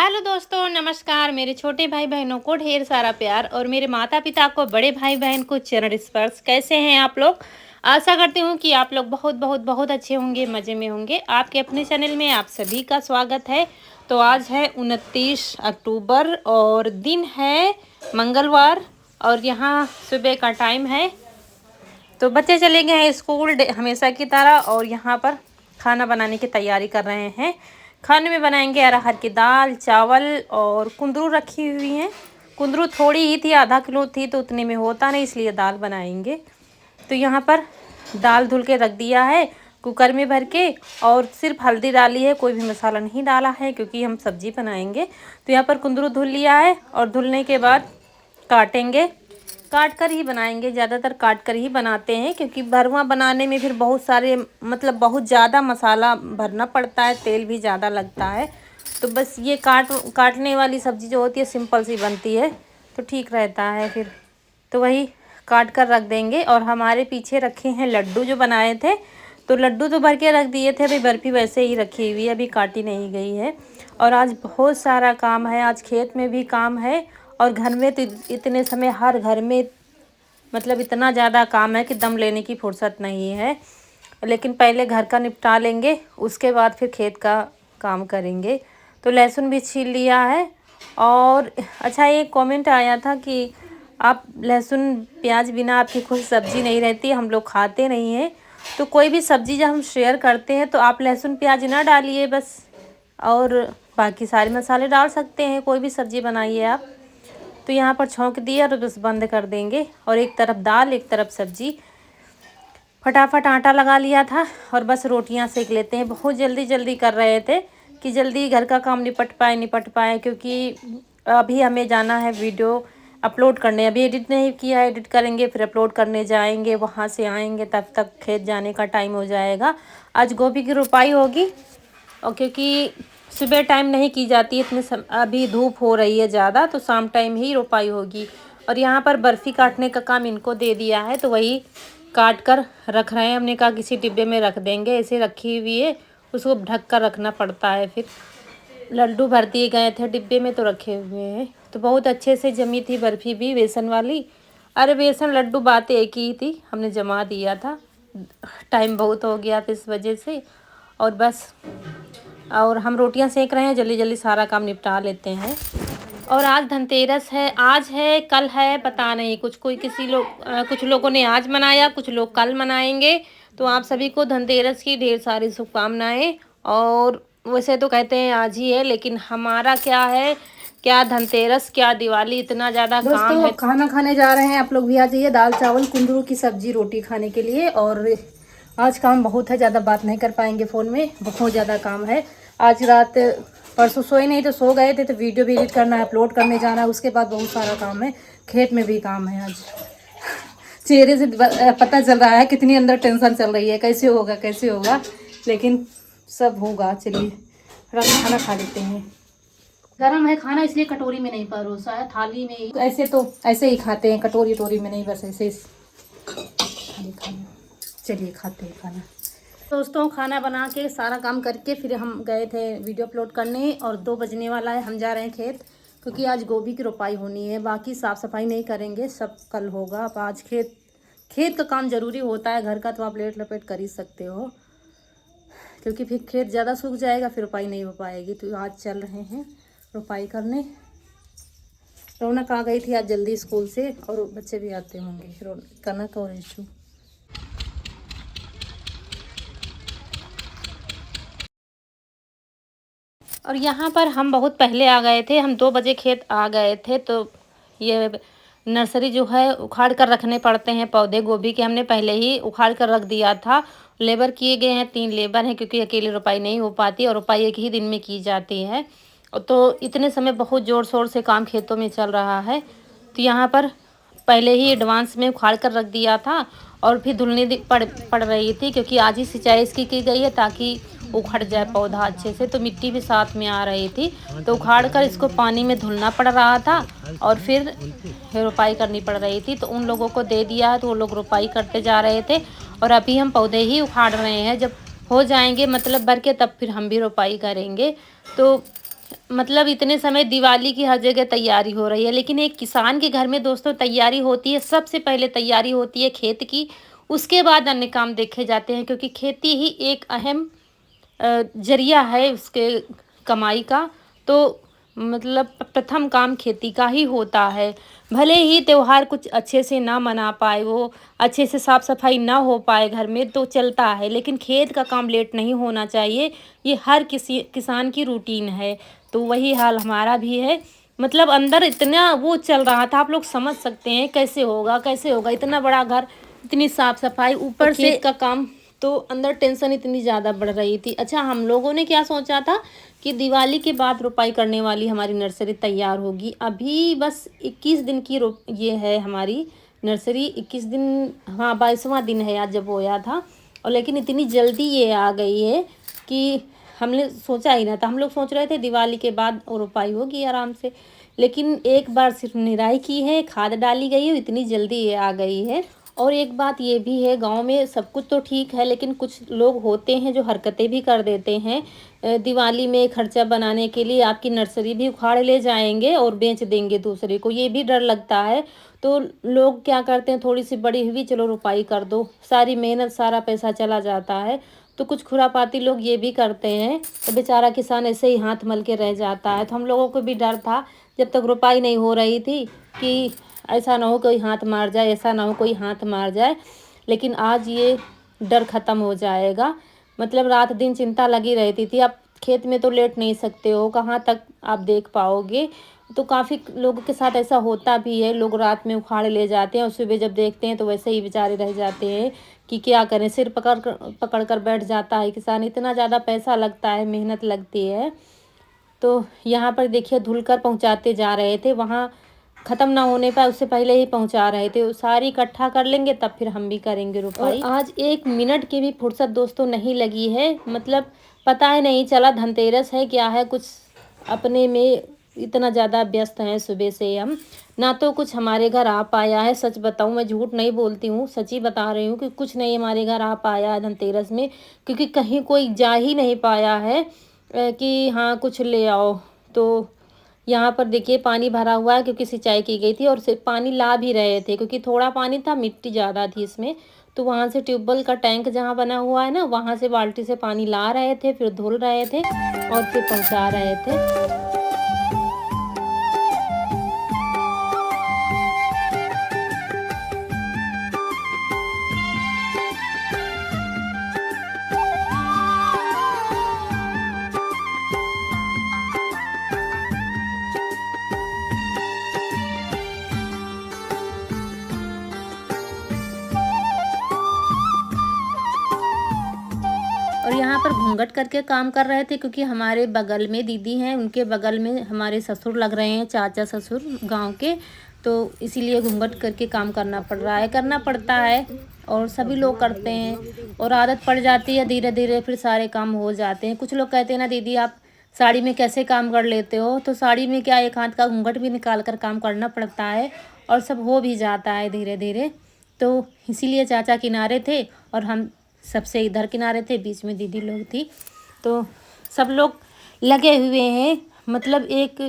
Hello दोस्तों, नमस्कार। मेरे छोटे भाई बहनों को ढेर सारा प्यार और मेरे माता पिता को, बड़े भाई बहन को चरण स्पर्श। कैसे हैं आप लोग? आशा करती हूँ कि आप लोग बहुत बहुत बहुत अच्छे होंगे, मज़े में होंगे। आपके अपने चैनल में आप सभी का स्वागत है। तो आज है 29 अक्टूबर और दिन है मंगलवार और यहाँ सुबह का टाइम है। तो बच्चे चले गए हैं स्कूल हमेशा की तरह और यहाँ पर खाना बनाने की तैयारी कर रहे हैं। खाने में बनाएंगे अरहर की दाल, चावल और कुंदरू रखी हुई हैं। कुंदरू थोड़ी ही थी, आधा किलो थी, तो उतने में होता नहीं, इसलिए दाल बनाएंगे। तो यहाँ पर दाल धुल के रख दिया है कुकर में भर के, और सिर्फ हल्दी डाली है, कोई भी मसाला नहीं डाला है क्योंकि हम सब्जी बनाएंगे। तो यहाँ पर कुंदरू धुल लिया है और धुलने के बाद काटेंगे। काट कर ही बनाएंगे, ज़्यादातर काट कर ही बनाते हैं क्योंकि भरवा बनाने में फिर बहुत सारे बहुत ज़्यादा मसाला भरना पड़ता है, तेल भी ज़्यादा लगता है। तो बस ये काटने वाली सब्ज़ी जो होती है सिंपल सी बनती है तो ठीक रहता है फिर। तो वही काट कर रख देंगे। और हमारे पीछे रखे हैं लड्डू जो बनाए थे, तो लड्डू तो भर के रख दिए थे, अभी बर्फ़ी वैसे ही रखी हुई है, अभी काटी नहीं गई है। और आज बहुत सारा काम है, आज खेत में भी काम है और घर में तो इतने समय हर घर में इतना ज़्यादा काम है कि दम लेने की फुर्सत नहीं है। लेकिन पहले घर का निपटा लेंगे, उसके बाद फिर खेत का काम करेंगे। तो लहसुन भी छील लिया है। और अच्छा, एक कमेंट आया था कि आप लहसुन प्याज बिना आपकी कोई सब्ज़ी नहीं रहती, हम लोग खाते नहीं हैं। तो कोई भी सब्ज़ी जब हम शेयर करते हैं तो आप लहसुन प्याज ना डालिए बस, और बाकी सारे मसाले डाल सकते हैं, कोई भी सब्ज़ी बनाइए आप। तो यहाँ पर छौंक दिया और बस बंद कर देंगे। और एक तरफ दाल एक तरफ सब्जी। फटाफट आटा लगा लिया था और बस रोटियाँ सेक लेते हैं। बहुत जल्दी जल्दी कर रहे थे कि जल्दी घर का काम निपट पाए क्योंकि अभी हमें जाना है वीडियो अपलोड करने। अभी एडिट नहीं किया, एडिट करेंगे फिर अपलोड करने जाएंगे, वहाँ से आएंगे तब तक खेत जाने का टाइम हो जाएगा। आज गोभी की रोपाई होगी और क्योंकि सुबह टाइम नहीं की जाती अभी धूप हो रही है ज़्यादा, तो शाम टाइम ही रोपाई होगी। और यहाँ पर बर्फ़ी काटने का काम इनको दे दिया है, तो वही काट कर रख रहे हैं। हमने कहा किसी डिब्बे में रख देंगे, ऐसे रखी हुई है, उसको ढक कर रखना पड़ता है। फिर लड्डू भर दिए गए थे डिब्बे में तो रखे हुए हैं। तो बहुत अच्छे से जमी थी बर्फ़ी भी, बेसन वाली। अरे बेसन लड्डू बात एक ही थी, हमने जमा दिया था, टाइम बहुत हो गया था इस वजह से। और बस, और हम रोटियां सेक रहे हैं, जल्दी जल्दी सारा काम निपटा लेते हैं। और आज धनतेरस है, आज है कल है पता नहीं, कुछ लोगों ने आज मनाया, कुछ लोग कल मनाएंगे। तो आप सभी को धनतेरस की ढेर सारी शुभकामनाएं। और वैसे तो कहते हैं आज ही है, लेकिन हमारा क्या है, क्या धनतेरस क्या दिवाली, इतना ज़्यादा काम है। खाना खाने जा रहे हैं, आप लोग भी आ जाइए। दाल चावल कुंदरू की सब्जी रोटी खाने के लिए। और आज काम बहुत है, ज़्यादा बात नहीं कर पाएंगे फ़ोन में, बहुत ज़्यादा काम है। आज रात परसों सोए नहीं तो सो गए थे, तो वीडियो भी एडिट करना है, अपलोड करने जाना है, उसके बाद बहुत सारा काम है, खेत में भी काम है। आज चेहरे से पता चल रहा है कितनी अंदर टेंशन चल रही है, कैसे होगा कैसे होगा, लेकिन सब होगा। चलिए खाना खा लेते हैं। गरम है खाना, इसलिए कटोरी में नहीं परोसा है, थाली में ही। ऐसे तो ऐसे ही खाते हैं, कटोरी टोरी में नहीं, बस ऐसे थाली खाना। चलिए खाते हैं खाना। दोस्तों खाना बना के सारा काम करके फिर हम गए थे वीडियो अपलोड करने, और 2 बजने वाला है, हम जा रहे हैं खेत क्योंकि आज गोभी की रोपाई होनी है। बाकी साफ़ सफाई नहीं करेंगे, सब कल होगा। अब आज खेत का काम ज़रूरी होता है, घर का तो आप लेट लपेट कर ही सकते हो क्योंकि फिर खेत ज़्यादा सूख जाएगा, फिर रोपाई नहीं हो पाएगी। तो आज चल रहे हैं रोपाई करने। रौनक आ गई थी आज जल्दी स्कूल से, और बच्चे भी आते होंगे, कनक और ईशू। और यहाँ पर हम बहुत पहले आ गए थे, हम 2 बजे खेत आ गए थे। तो ये नर्सरी जो है उखाड़ कर रखने पड़ते हैं पौधे गोभी के, हमने पहले ही उखाड़ कर रख दिया था। लेबर किए गए हैं, 3 लेबर हैं क्योंकि अकेले रोपाई नहीं हो पाती, और रोपाई एक ही दिन में की जाती है। तो इतने समय बहुत ज़ोर शोर से काम खेतों में चल रहा है। तो यहाँ पर पहले ही एडवांस में उखाड़ कर रख दिया था, और फिर धुलने पड़ रही थी क्योंकि आज ही सिंचाई इसकी की गई है ताकि उखड़ जाए पौधा अच्छे से। तो मिट्टी भी साथ में आ रही थी, तो उखाड़ कर इसको पानी में धुलना पड़ रहा था और फिर रोपाई करनी पड़ रही थी। तो उन लोगों को दे दिया है, तो वो लोग रोपाई करते जा रहे थे। और अभी हम पौधे ही उखाड़ रहे हैं, जब हो जाएंगे भर के, तब फिर हम भी रोपाई करेंगे। तो मतलब इतने समय दिवाली की हर जगह तैयारी हो रही है, लेकिन एक किसान के घर में दोस्तों तैयारी होती है, सबसे पहले तैयारी होती है खेत की, उसके बाद अन्य काम देखे जाते हैं, क्योंकि खेती ही एक अहम ज़रिया है उसके कमाई का। तो मतलब प्रथम काम खेती का ही होता है। भले ही त्योहार कुछ अच्छे से ना मना पाए, वो अच्छे से साफ सफाई ना हो पाए घर में तो चलता है, लेकिन खेत का काम लेट नहीं होना चाहिए। ये हर किसी किसान की रूटीन है। तो वही हाल हमारा भी है। मतलब अंदर इतना वो चल रहा था, आप लोग समझ सकते हैं कैसे होगा, कैसे होगा, इतना बड़ा घर, इतनी साफ सफाई, ऊपर से खेत का काम, तो अंदर टेंशन इतनी ज़्यादा बढ़ रही थी। अच्छा, हम लोगों ने क्या सोचा था कि दिवाली के बाद रुपाई करने वाली हमारी नर्सरी तैयार होगी। अभी बस 21 दिन की ये है हमारी नर्सरी, 21 दिन, हाँ 22वां दिन है आज जब बोया था। और लेकिन इतनी जल्दी ये आ गई है कि हमने सोचा ही ना था। हम लोग सोच रहे थे दिवाली के बाद और रुपाई होगी आराम से, लेकिन एक बार सिर्फ निराई की है, खाद डाली गई है, इतनी जल्दी ये आ गई है। और एक बात ये भी है, गांव में सब कुछ तो ठीक है, लेकिन कुछ लोग होते हैं जो हरकतें भी कर देते हैं। दिवाली में खर्चा बनाने के लिए आपकी नर्सरी भी उखाड़ ले जाएंगे और बेच देंगे दूसरे को, ये भी डर लगता है। तो लोग क्या करते हैं, थोड़ी सी बड़ी हुई चलो रुपाई कर दो, सारी मेहनत सारा पैसा चला जाता है। तो कुछ खुरापाती लोग ये भी करते हैं, तो बेचारा किसान ऐसे ही हाथ मल के रह जाता है। तो हम लोगों को भी डर था जब तक रुपाई नहीं हो रही थी कि ऐसा ना हो कोई हाथ मार जाए, ऐसा ना हो कोई हाथ मार जाए। लेकिन आज ये डर ख़त्म हो जाएगा। मतलब रात दिन चिंता लगी रहती थी। अब खेत में तो लेट नहीं सकते हो, कहाँ तक आप देख पाओगे। तो काफ़ी लोगों के साथ ऐसा होता भी है, लोग रात में उखाड़ ले जाते हैं और सुबह जब देखते हैं तो वैसे ही बेचारे रह जाते हैं कि क्या करें, सिर पकड़ कर बैठ जाता है किसान। इतना ज़्यादा पैसा लगता है, मेहनत लगती है। तो यहाँ पर देखिए धुलकर पहुँचाते जा रहे थे, वहाँ ख़त्म ना होने पाए उससे पहले ही पहुँचा रहे थे। सारी इकट्ठा कर लेंगे तब फिर हम भी करेंगे रुपाई। और आज 1 मिनट की भी फुर्सत दोस्तों नहीं लगी है। मतलब पता ही नहीं चला धनतेरस है क्या है, कुछ अपने में इतना ज़्यादा व्यस्त हैं सुबह से हम। ना तो कुछ हमारे घर आ पाया है, सच बताऊं मैं झूठ नहीं बोलती हूँ, सच ही बता रही हूँ कि कुछ नहीं हमारे घर आ पाया है धनतेरस में, क्योंकि कहीं कोई जा ही नहीं पाया है कि हाँ कुछ ले आओ। तो यहाँ पर देखिए पानी भरा हुआ है क्योंकि सिंचाई की गई थी, और सिर्फ पानी ला भी रहे थे क्योंकि थोड़ा पानी था, मिट्टी ज़्यादा थी इसमें। तो वहाँ से ट्यूबवेल का टैंक जहाँ बना हुआ है ना, वहाँ से बाल्टी से पानी ला रहे थे, फिर धुल रहे थे और फिर पहुँचा रहे थे। और यहाँ पर घूंघट करके काम कर रहे थे क्योंकि हमारे बगल में दीदी हैं, उनके बगल में हमारे ससुर लग रहे हैं, चाचा ससुर गांव के। तो इसीलिए घूंघट करके काम करना पड़ रहा है, करना पड़ता है और सभी लोग करते हैं और आदत पड़ जाती है, धीरे धीरे फिर सारे काम हो जाते हैं। कुछ लोग कहते हैं ना दीदी आप साड़ी में कैसे काम कर लेते हो, तो साड़ी में क्या एक हाथ का घूंघट भी निकाल कर काम करना पड़ता है और सब हो भी जाता है धीरे धीरे। तो इसीलिए चाचा किनारे थे और हम सबसे इधर किनारे थे, बीच में दीदी लोग थी। तो सब लोग लगे हुए हैं, मतलब 1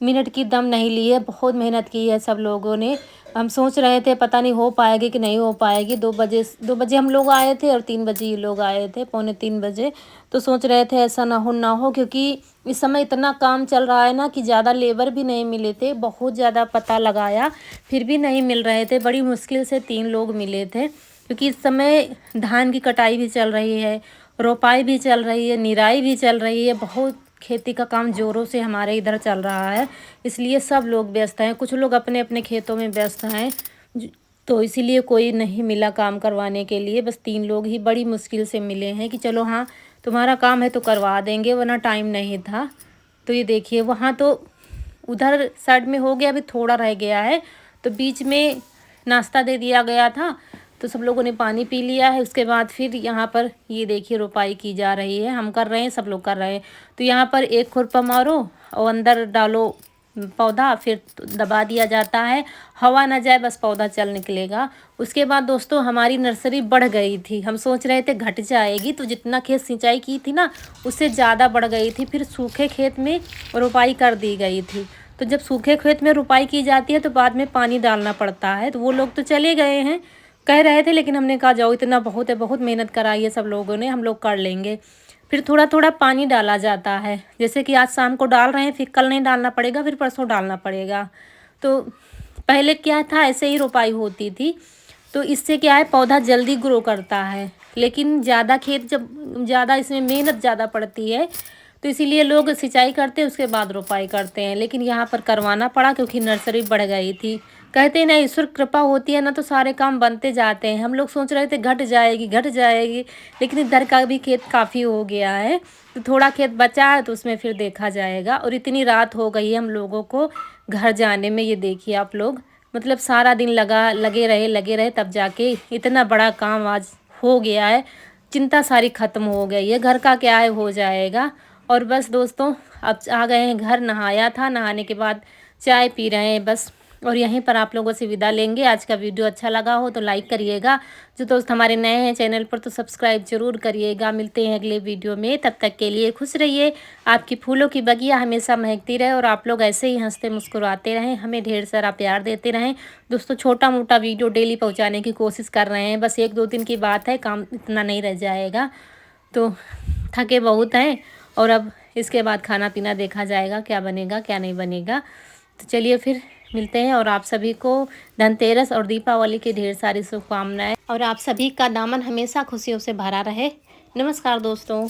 मिनट की दम नहीं ली है, बहुत मेहनत की है सब लोगों ने। हम सोच रहे थे पता नहीं हो पाएगी कि नहीं हो पाएगी। 2 बजे हम लोग आए थे और 3 बजे ये लोग आए थे, पौने 3 बजे। तो सोच रहे थे ऐसा ना हो क्योंकि इस समय इतना काम चल रहा है ना कि ज़्यादा लेबर भी नहीं मिले थे। बहुत ज़्यादा पता लगाया फिर भी नहीं मिल रहे थे, बड़ी मुश्किल से 3 लोग मिले थे। क्योंकि इस समय धान की कटाई भी चल रही है, रोपाई भी चल रही है, निराई भी चल रही है, बहुत खेती का काम ज़ोरों से हमारे इधर चल रहा है। इसलिए सब लोग व्यस्त हैं, कुछ लोग अपने अपने खेतों में व्यस्त हैं। तो इसीलिए कोई नहीं मिला काम करवाने के लिए, बस 3 लोग ही बड़ी मुश्किल से मिले हैं कि चलो हाँ तुम्हारा काम है तो करवा देंगे, वरना टाइम नहीं था। तो ये देखिए वहाँ तो उधर साइड में हो गया, अभी थोड़ा रह गया है। तो बीच में नाश्ता दे दिया गया था, तो सब लोगों ने पानी पी लिया है। उसके बाद फिर यहाँ पर ये देखिए रोपाई की जा रही है, हम कर रहे हैं, सब लोग कर रहे हैं। तो यहाँ पर एक खुरपा मारो और अंदर डालो पौधा, फिर दबा दिया जाता है, हवा ना जाए, बस पौधा चल निकलेगा। उसके बाद दोस्तों हमारी नर्सरी बढ़ गई थी। हम सोच रहे थे घट जाएगी, तो जितना खेत सिंचाई की थी ना उससे ज़्यादा बढ़ गई थी। फिर सूखे खेत में रोपाई कर दी गई थी। तो जब सूखे खेत में रोपाई की जाती है तो बाद में पानी डालना पड़ता है। तो वो लोग तो चले गए हैं, कह रहे थे, लेकिन हमने कहा जाओ, इतना बहुत है, बहुत मेहनत कराई है सब लोगों ने, हम लोग कर लेंगे। फिर थोड़ा थोड़ा पानी डाला जाता है, जैसे कि आज शाम को डाल रहे हैं, फिर कल नहीं डालना पड़ेगा, फिर परसों डालना पड़ेगा। तो पहले क्या था, ऐसे ही रोपाई होती थी। तो इससे क्या है, पौधा जल्दी ग्रो करता है। लेकिन ज़्यादा खेत, जब ज़्यादा इसमें मेहनत ज़्यादा पड़ती है, तो इसीलिए लोग सिंचाई करते हैं, उसके बाद रोपाई करते हैं। लेकिन यहाँ पर करवाना पड़ा क्योंकि नर्सरी बढ़ गई थी। कहते हैं ना, ईश्वर कृपा होती है ना, तो सारे काम बनते जाते हैं। हम लोग सोच रहे थे घट जाएगी घट जाएगी, लेकिन इधर का भी खेत काफ़ी हो गया है। तो थोड़ा खेत बचा है, तो उसमें फिर देखा जाएगा। और इतनी रात हो गई है हम लोगों को घर जाने में, ये देखिए आप लोग, मतलब सारा दिन लगे रहे, तब जाके इतना बड़ा काम आज हो गया है। चिंता सारी ख़त्म हो गई है, घर का क्या है, हो जाएगा। और बस दोस्तों, अब आ गए हैं घर, नहाया था, नहाने के बाद चाय पी रहे हैं बस। और यहीं पर आप लोगों से विदा लेंगे। आज का वीडियो अच्छा लगा हो तो लाइक करिएगा। जो दोस्त हमारे नए हैं चैनल पर, तो सब्सक्राइब जरूर करिएगा। मिलते हैं अगले वीडियो में, तब तक के लिए खुश रहिए। आपकी फूलों की बगिया हमेशा महकती रहे और आप लोग ऐसे ही हंसते मुस्कुराते रहें, हमें ढेर सारा प्यार देते रहें। दोस्तों छोटा मोटा वीडियो डेली पहुँचाने की कोशिश कर रहे हैं, बस 1-2 दिन की बात है, काम इतना नहीं रह जाएगा। तो थके बहुत हैं, और अब इसके बाद खाना पीना देखा जाएगा, क्या बनेगा क्या नहीं बनेगा। तो चलिए फिर मिलते हैं। और आप सभी को धनतेरस और दीपावली की ढेर सारी शुभकामनाएं, और आप सभी का दामन हमेशा खुशियों से भरा रहे। नमस्कार दोस्तों।